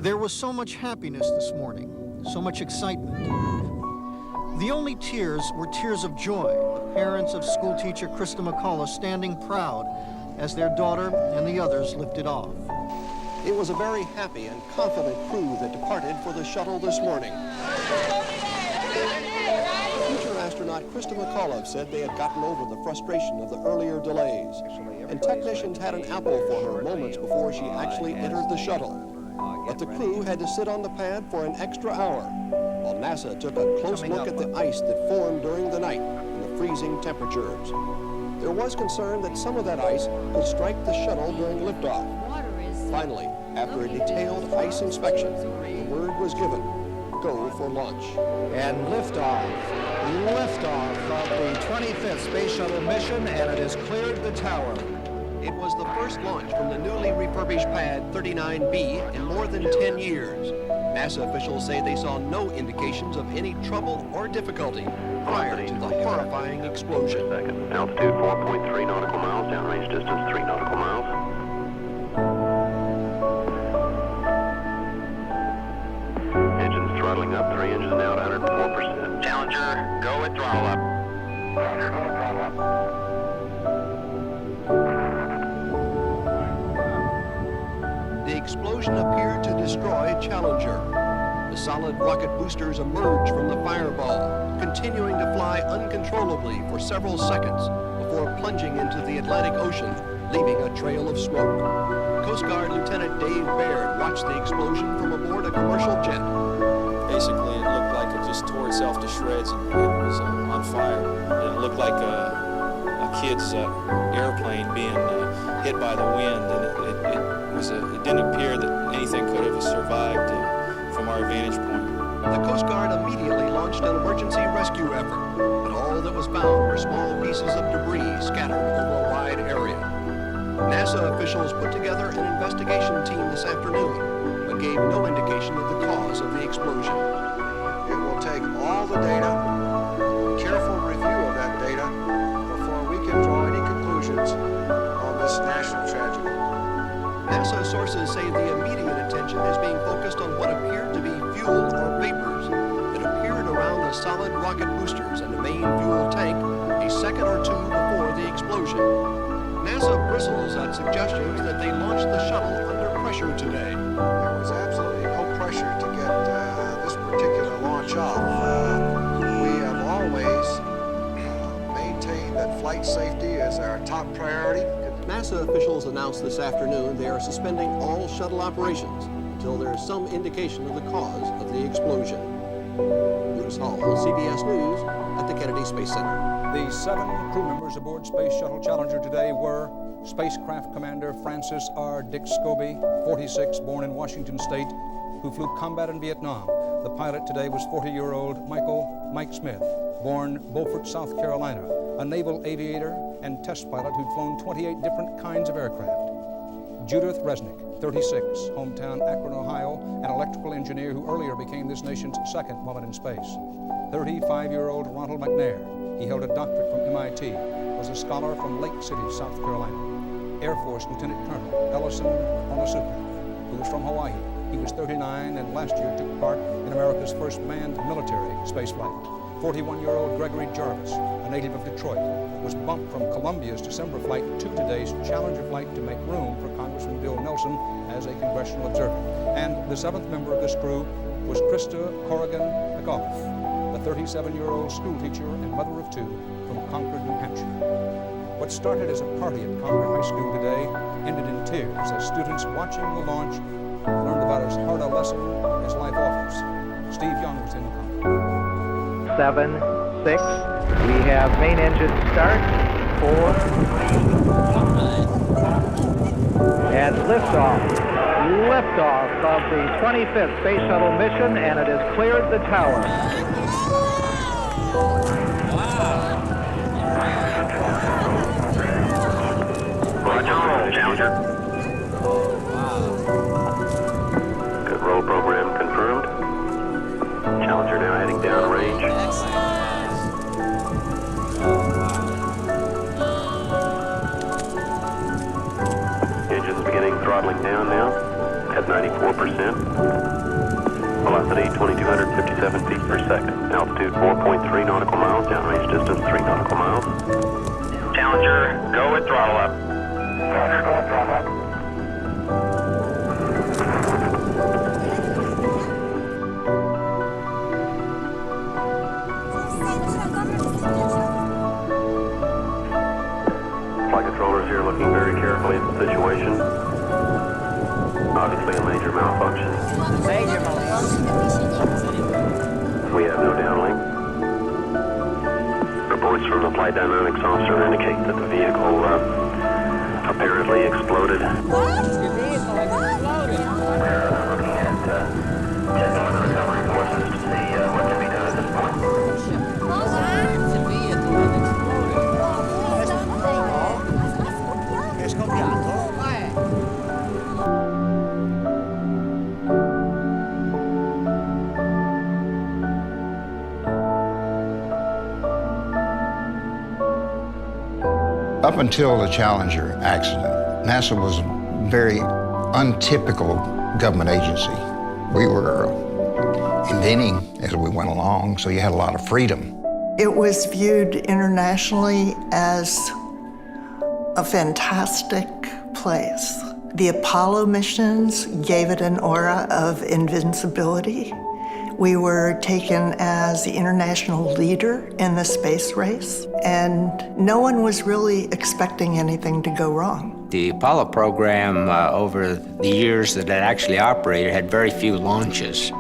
There was so much happiness this morning, so much excitement. The only tears were tears of joy, the parents of schoolteacher Christa McAuliffe standing proud as their daughter and the others lifted off. It was a very happy and confident crew that departed for the shuttle this morning. Future astronaut Christa McAuliffe said they had gotten over the frustration of the earlier delays, and technicians had an apple for her moments before she actually entered the shuttle. But the crew had to sit on the pad for an extra hour, while NASA took a close look at the ice that formed during the night and the freezing temperatures. There was concern that some of that ice could strike the shuttle during liftoff. Finally, after a detailed ice inspection, the word was given, go for launch. And liftoff of the 25th Space Shuttle mission, and it has cleared the tower. It was the first launch from the newly refurbished pad 39B in more than 10 years. NASA officials say they saw no indications of any trouble or difficulty prior to the horrifying explosion. Altitude 4.3 nautical miles, downrange distance 3 nautical miles. Engines throttling up, 3 engines now at 104%. Challenger, go at throttle up. Roger, go at throttle up. The explosion appeared to destroy Challenger. The solid rocket boosters emerged from the fireball, continuing to fly uncontrollably for several seconds before plunging into the Atlantic Ocean, leaving a trail of smoke. Coast Guard Lieutenant Dave Baird watched the explosion from aboard a commercial jet. Basically, it looked like it just tore itself to shreds and it was on fire. And it looked like a kid's airplane being hit by the wind, and it didn't appear that anything could have survived from our vantage point. The Coast Guard immediately launched an emergency rescue effort, but all that was found were small pieces of debris scattered over a wide area. NASA officials put together an investigation team this afternoon, but gave no indication of the cause of the explosion. It will take all the data, careful review of that data, before we can draw any conclusions on this national tragedy. NASA sources say the immediate attention is being focused on what appeared to be fuel or vapors that appeared around the solid rocket boosters and the main fuel tank a second or two before the explosion. NASA bristles at suggestions that they launched the shuttle under pressure today. There was absolutely no pressure to get this particular launch off. We have always maintained that flight safety is our top priority. NASA officials announced this afternoon they are suspending all shuttle operations until there is some indication of the cause of the explosion. Bruce Hall, CBS News at the Kennedy Space Center. The 7 crew members aboard Space Shuttle Challenger today were Spacecraft Commander Francis R. Dick Scobie, 46, born in Washington State, who flew combat in Vietnam. The pilot today was 40-year-old Mike Smith, born Beaufort, South Carolina, a naval aviator and test pilot who'd flown 28 different kinds of aircraft. Judith Resnick, 36, hometown Akron, Ohio, an electrical engineer who earlier became this nation's second woman in space. 35-year-old Ronald McNair, he held a doctorate from MIT, was a scholar from Lake City, South Carolina. Air Force Lieutenant Colonel Ellison Onasuka, who was from Hawaii. He was 39 and last year took part in America's first manned military spaceflight. 41-year-old Gregory Jarvis, a native of Detroit, was bumped from Columbia's December flight to today's Challenger flight to make room for Congressman Bill Nelson as a congressional observer. And the 7th member of this crew was Christa McAuliffe, a 37-year-old schoolteacher and mother of 2 from Concord, New Hampshire. What started as a party at Concord High School today ended in tears as students watching the launch learned about as hard a lesson as life offers. Steve Young was in Concord. 7, 6. We have main engine start. 4. And liftoff. Liftoff of the 25th Space Shuttle mission, and it has cleared the tower. Roger, roll, Challenger. Good roll program confirmed. Challenger now heading downrange. Engines beginning throttling down now at 94%. 4%. Velocity 2,257 feet per second. Altitude 4.3 nautical miles. Downrange distance 3 nautical miles. Challenger, go with throttle up. Roger, go with throttle up. Flight controllers here looking very carefully at the situation. Obviously a major malfunction. Major malfunction. We have no downlink. Reports from the flight dynamics officer indicate that the vehicle apparently exploded. What? The vehicle has exploded. We're looking at checking with the recovery forces to see what can be done at this point. The vehicle has exploded. È scoppiato? Up until the Challenger accident, NASA was a very untypical government agency. We were inventing as we went along, so you had a lot of freedom. It was viewed internationally as a fantastic place. The Apollo missions gave it an aura of invincibility. We were taken as the international leader in the space race, and no one was really expecting anything to go wrong. The Apollo program, over the years that it actually operated, had very few launches.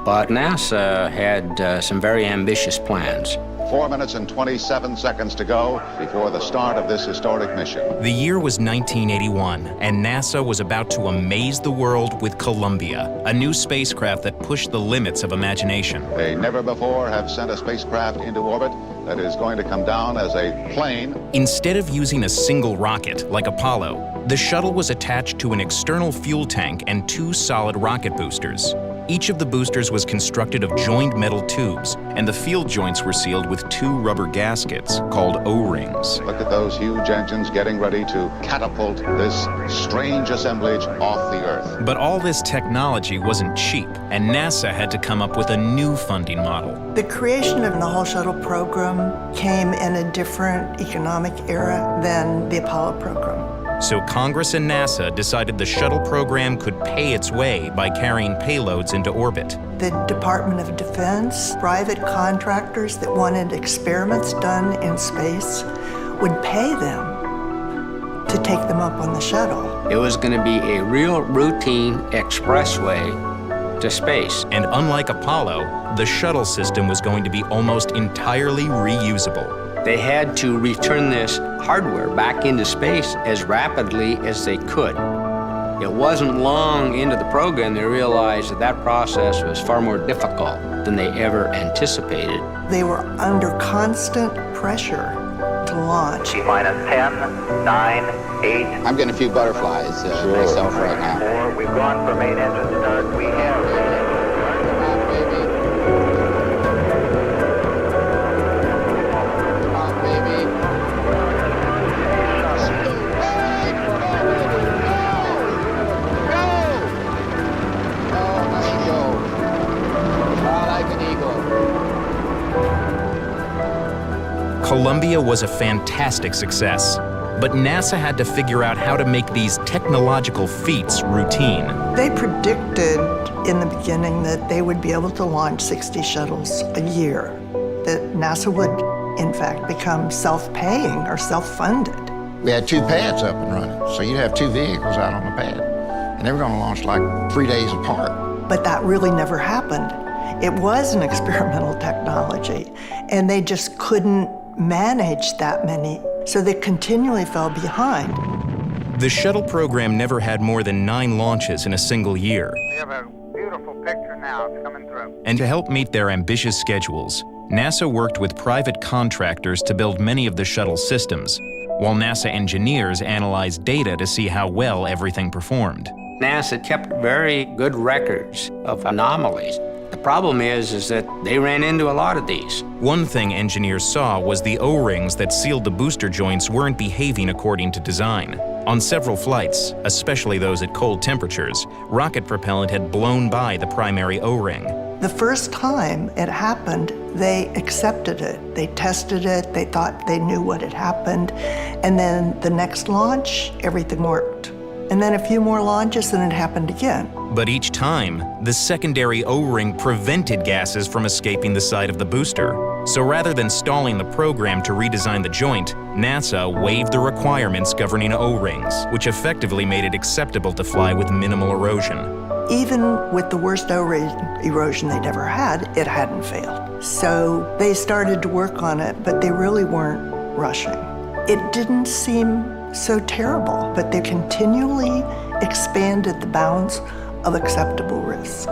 But NASA had some very ambitious plans. 4 minutes and 27 seconds to go before the start of this historic mission. The year was 1981, and NASA was about to amaze the world with Columbia, a new spacecraft that pushed the limits of imagination. They never before have sent a spacecraft into orbit that is going to come down as a plane. Instead of using a single rocket like Apollo, the shuttle was attached to an external fuel tank and 2 solid rocket boosters. Each of the boosters was constructed of joined metal tubes, and the field joints were sealed with 2 rubber gaskets called O-rings. Look at those huge engines getting ready to catapult this strange assemblage off the Earth. But all this technology wasn't cheap, and NASA had to come up with a new funding model. The creation of the whole shuttle program came in a different economic era than the Apollo program. So Congress and NASA decided the shuttle program could pay its way by carrying payloads into orbit. The Department of Defense, private contractors that wanted experiments done in space would pay them to take them up on the shuttle. It was going to be a real routine expressway to space. And unlike Apollo, the shuttle system was going to be almost entirely reusable. They had to return this hardware back into space as rapidly as they could. It wasn't long into the program they realized that that process was far more difficult than they ever anticipated. They were under constant pressure to launch. T-minus 10, 9, 8. I'm getting a few butterflies myself right now. 4. We've gone for main engine start. We have. Columbia was a fantastic success, but NASA had to figure out how to make these technological feats routine. They predicted in the beginning that they would be able to launch 60 shuttles a year, that NASA would, in fact, become self-paying or self-funded. We had 2 pads up and running, so you'd have 2 vehicles out on the pad. And they were going to launch like 3 days apart. But that really never happened. It was an experimental technology, and they just couldn't manage that many, so they continually fell behind. The shuttle program never had more than 9 launches in a single year. We have a beautiful picture now coming through. And to help meet their ambitious schedules, NASA worked with private contractors to build many of the shuttle systems, while NASA engineers analyzed data to see how well everything performed. NASA kept very good records of anomalies. The problem is that they ran into a lot of these. One thing engineers saw was the O-rings that sealed the booster joints weren't behaving according to design. On several flights, especially those at cold temperatures, rocket propellant had blown by the primary O-ring. The first time it happened, they accepted it. They tested it, they thought they knew what had happened, and then the next launch, everything worked. And then a few more launches and it happened again. But each time, the secondary O-ring prevented gases from escaping the side of the booster. So rather than stalling the program to redesign the joint, NASA waived the requirements governing O-rings, which effectively made it acceptable to fly with minimal erosion. Even with the worst O-ring erosion they'd ever had, it hadn't failed. So they started to work on it, but they really weren't rushing. It didn't seem so terrible, but they continually expanded the bounds of acceptable risk.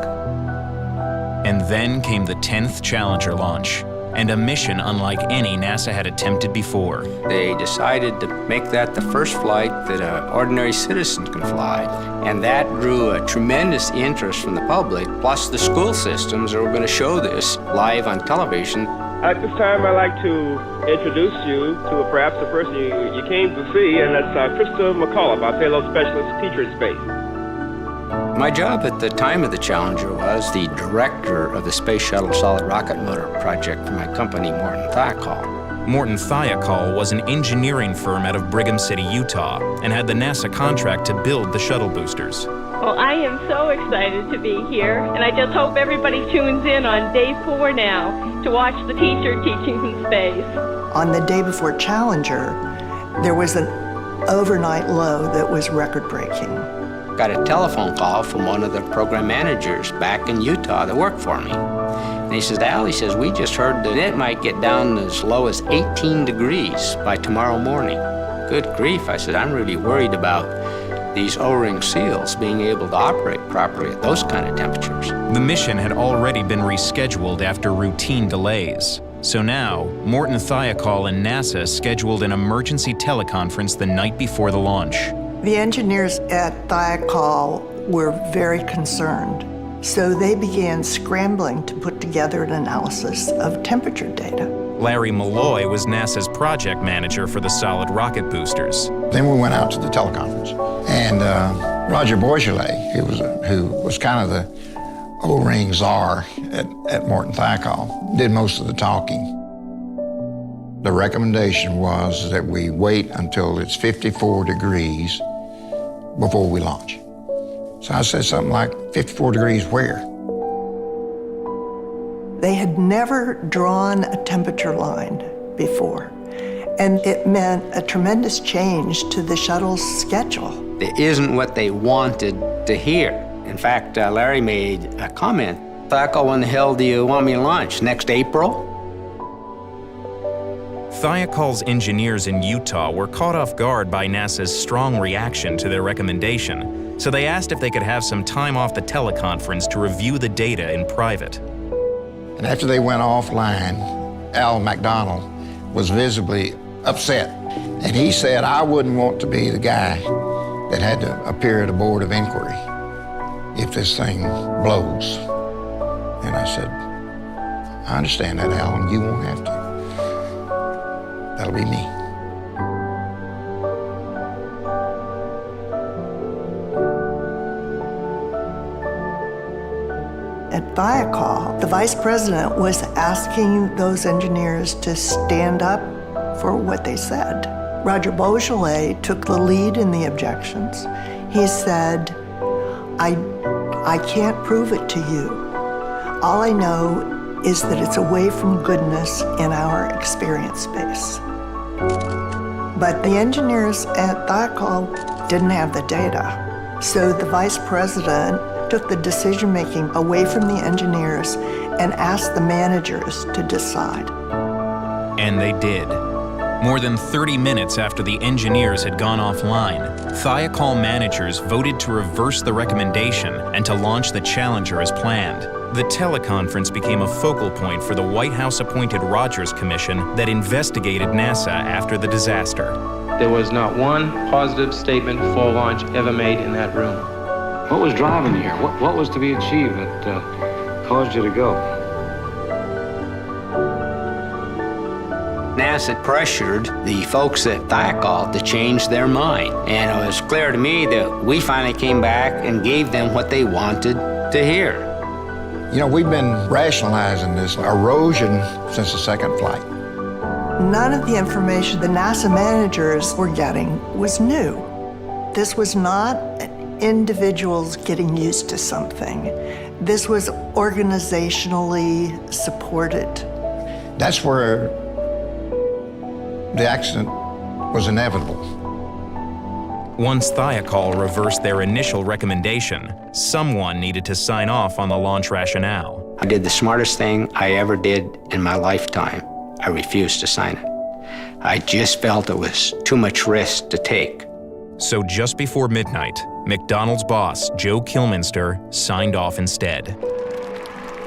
And then came the 10th Challenger launch, and a mission unlike any NASA had attempted before. They decided to make that the first flight that an ordinary citizen can fly, and that drew a tremendous interest from the public, plus the school systems that were going to show this live on television. At this time, I'd like to introduce you to perhaps the person you came to see, and that's Christa McAuliffe, our payload specialist teacher in space. My job at the time of the Challenger was the director of the Space Shuttle solid rocket motor project for my company, Morton Thiokol. Morton Thiokol was an engineering firm out of Brigham City, Utah, and had the NASA contract to build the shuttle boosters. Well, I am so excited to be here, and I just hope everybody tunes in on day 4 now to watch the teacher teaching from space. On the day before Challenger, there was an overnight low that was record-breaking. Got a telephone call from one of the program managers back in Utah that worked for me. And he says, Al, he says, we just heard that it might get down as low as 18 degrees by tomorrow morning. Good grief, I said, I'm really worried about these O-ring seals being able to operate properly at those kind of temperatures. The mission had already been rescheduled after routine delays. So now, Morton Thiokol and NASA scheduled an emergency teleconference the night before the launch. The engineers at Thiokol were very concerned, so they began scrambling to put together an analysis of temperature data. Larry Malloy was NASA's project manager for the solid rocket boosters. Then we went out to the teleconference, and Roger Boisjolet, who was kind of the O-ring czar at Morton Thiokol, did most of the talking. The recommendation was that we wait until it's 54 degrees before we launch. So I said something like, 54 degrees where? They had never drawn a temperature line before, and it meant a tremendous change to the shuttle's schedule. It isn't what they wanted to hear. In fact, Larry made a comment, Thiokol, when the hell do you want me to launch? Next April? Thiokol's engineers in Utah were caught off guard by NASA's strong reaction to their recommendation, so they asked if they could have some time off the teleconference to review the data in private. And after they went offline, Al McDonald was visibly upset. And he said, I wouldn't want to be the guy that had to appear at a board of inquiry if this thing blows. And I said, I understand that, Al, and you won't have to. That'll be me. At Thiokol, the vice president was asking those engineers to stand up for what they said. Roger Boisjolet took the lead in the objections. He said, I can't prove it to you. All I know is that it's away from goodness in our experience space. But the engineers at Thiokol didn't have the data. So the vice president took the decision-making away from the engineers and asked the managers to decide. And they did. More than 30 minutes after the engineers had gone offline, Thiokol managers voted to reverse the recommendation and to launch the Challenger as planned. The teleconference became a focal point for the White House-appointed Rogers Commission that investigated NASA after the disaster. There was not one positive statement before launch ever made in that room. What was driving here? What was to be achieved at caused you to go? NASA pressured the folks at Thiokol to change their mind. And it was clear to me that we finally came back and gave them what they wanted to hear. You know, we've been rationalizing this erosion since the second flight. None of the information the NASA managers were getting was new. This was not individuals getting used to something. This was organizationally supported. That's where the accident was inevitable. Once Thiokol reversed their initial recommendation, someone needed to sign off on the launch rationale. I did the smartest thing I ever did in my lifetime. I refused to sign it. I just felt it was too much risk to take. So just before midnight, McDonald's boss, Joe Kilminster, signed off instead.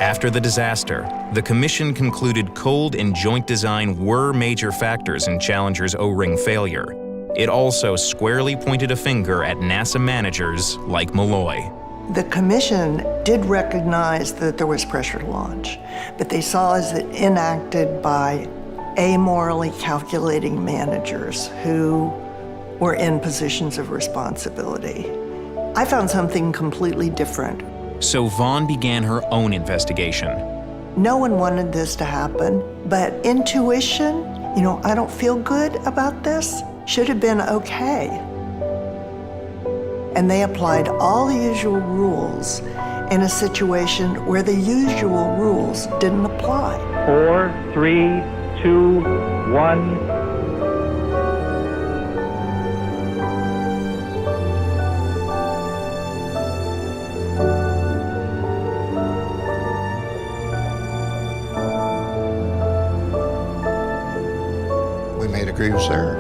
After the disaster, the commission concluded cold and joint design were major factors in Challenger's O-ring failure. It also squarely pointed a finger at NASA managers like Malloy. The commission did recognize that there was pressure to launch, but they saw as it enacted by amorally calculating managers who were in positions of responsibility. I found something completely different. So Vaughn began her own investigation. No one wanted this to happen, but intuition, I don't feel good about this, should have been okay. And they applied all the usual rules in a situation where the usual rules didn't apply. 4, 3, 2, 1. We made a grievous error.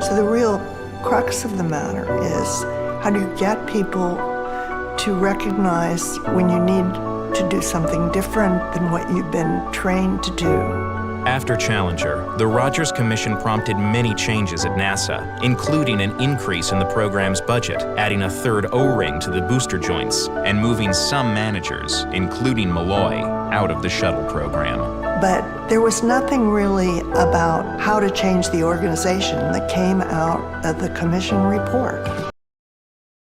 So the real crux of the matter is, how do you get people to recognize when you need to do something different than what you've been trained to do? After Challenger, the Rogers Commission prompted many changes at NASA, including an increase in the program's budget, adding a third O-ring to the booster joints, and moving some managers, including Malloy, out of the shuttle program. But there was nothing really about how to change the organization that came out of the commission report.